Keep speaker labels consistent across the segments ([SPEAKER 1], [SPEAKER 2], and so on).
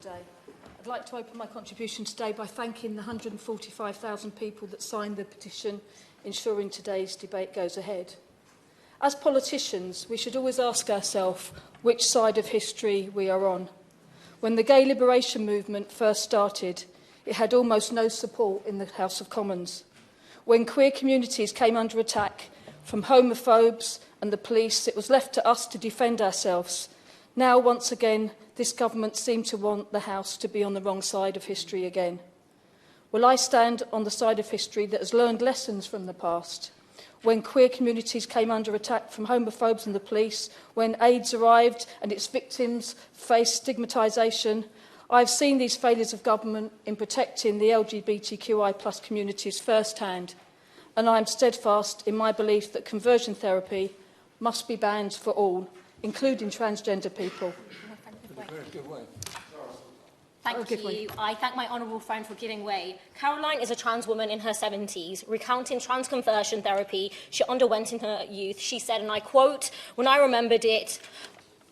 [SPEAKER 1] Today. I'd like to open my contribution today by thanking the 145,000 people that signed the petition ensuring today's debate goes ahead. As politicians, we should always ask ourselves which side of history we are on. When the gay liberation movement first started, it had almost no support in the House of Commons. When queer communities came under attack from homophobes and the police, it was left to us to defend ourselves. Now, once again, this government seems to want the House to be on the wrong side of history again. Well, I stand on the side of history that has learned lessons from the past. When queer communities came under attack from homophobes and the police, when AIDS arrived and its victims faced stigmatisation, I've seen these failures of government in protecting the LGBTQI+ communities firsthand, and I am steadfast in my belief that conversion therapy must be banned for all, including transgender people.
[SPEAKER 2] Thank you. I thank my honourable friend for giving way. Caroline is a trans woman in her 70s. Recounting trans conversion therapy she underwent in her youth, she said, and I quote, "When I remembered it,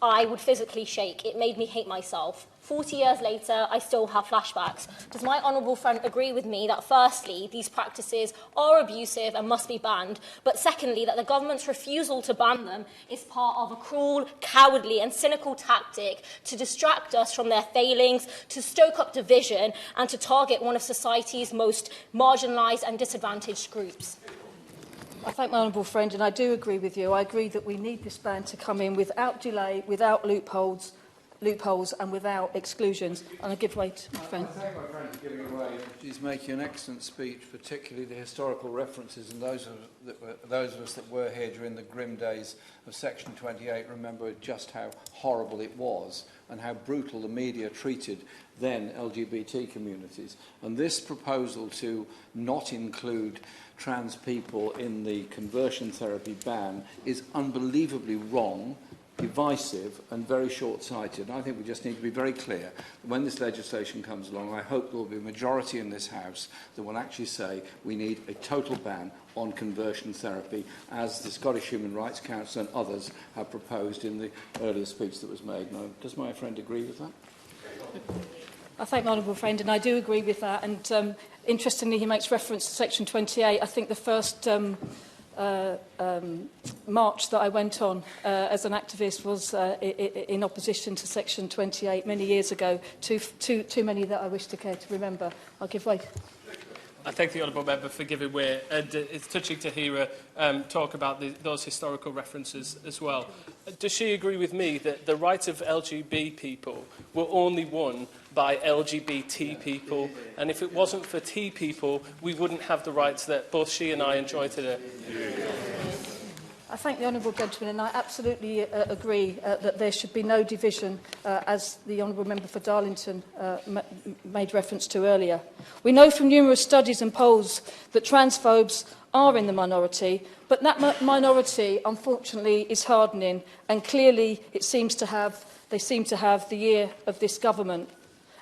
[SPEAKER 2] I would physically shake. It made me hate myself. 40 years later, I still have flashbacks." Does my honourable friend agree with me that, firstly, these practices are abusive and must be banned, but secondly, that the government's refusal to ban them is part of a cruel, cowardly and cynical tactic to distract us from their failings, to stoke up division and to target one of society's most marginalised and disadvantaged groups?
[SPEAKER 1] I thank my honourable friend, and I do agree with you. I agree that we need this ban to come in without delay, without loopholes and without exclusions. And I give way to my friend.
[SPEAKER 3] I thank my friend for giving away. She's making an excellent speech, particularly the historical references, and those of us that were here during the grim days of Section 28 remember just how horrible it was and how brutal the media treated then LGBT communities. And this proposal to not include trans people in the conversion therapy ban is unbelievably wrong, divisive and very short-sighted. And I think we just need to be very clear that when this legislation comes along, I hope there will be a majority in this House that will actually say we need a total ban on conversion therapy, as the Scottish Human Rights Council and others have proposed in the earlier speech that was made. Now, does my friend agree with that?
[SPEAKER 1] I thank my honourable friend, and I do agree with that. And interestingly, he makes reference to Section 28. I think the first march that I went on as an activist was in opposition to Section 28 many years ago. Too many that I wish to care to remember. I'll give way.
[SPEAKER 4] I thank the honourable member for giving way, and it's touching to hear her talk about those historical references as well. Does she agree with me that the rights of LGBT people were only won by LGBT people, and if it wasn't for T people, we wouldn't have the rights that both she and I enjoy today?
[SPEAKER 1] I thank the honourable gentleman, and I absolutely agree that there should be no division, as the honourable member for Darlington made reference to earlier. We know from numerous studies and polls that transphobes are in the minority, but that minority, unfortunately, is hardening, and clearly they seem to have the ear of this government.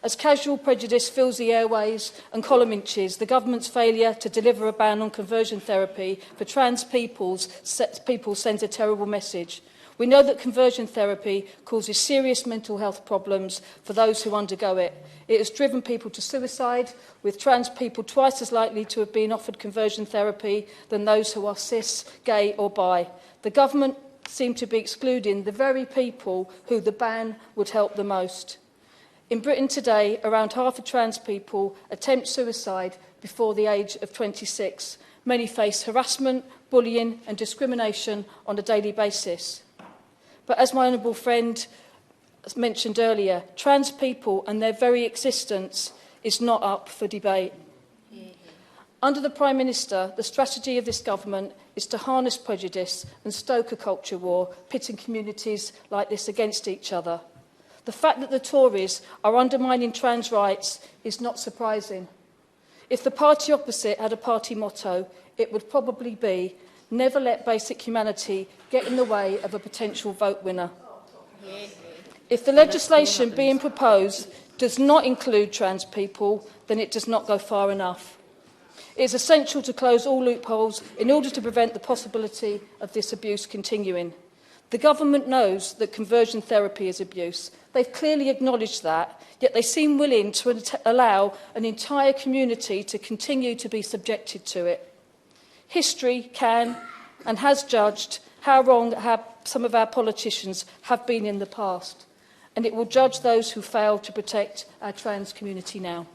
[SPEAKER 1] As casual prejudice fills the airways and column inches, the government's failure to deliver a ban on conversion therapy for trans people sends a terrible message. We know that conversion therapy causes serious mental health problems for those who undergo it. It has driven people to suicide, with trans people twice as likely to have been offered conversion therapy than those who are cis, gay or bi. The government seems to be excluding the very people who the ban would help the most. In Britain today, around half of trans people attempt suicide before the age of 26. Many face harassment, bullying and discrimination on a daily basis. But as my honourable friend mentioned earlier, trans people and their very existence is not up for debate. Under the Prime Minister, the strategy of this government is to harness prejudice and stoke a culture war, pitting communities like this against each other. The fact that the Tories are undermining trans rights is not surprising. If the party opposite had a party motto, it would probably be, "Never let basic humanity get in the way of a potential vote winner." If the legislation being proposed does not include trans people, then it does not go far enough. It is essential to close all loopholes in order to prevent the possibility of this abuse continuing. The government knows that conversion therapy is abuse. They've clearly acknowledged that, yet they seem willing to allow an entire community to continue to be subjected to it. History can and has judged how wrong some of our politicians have been in the past, and it will judge those who fail to protect our trans community now.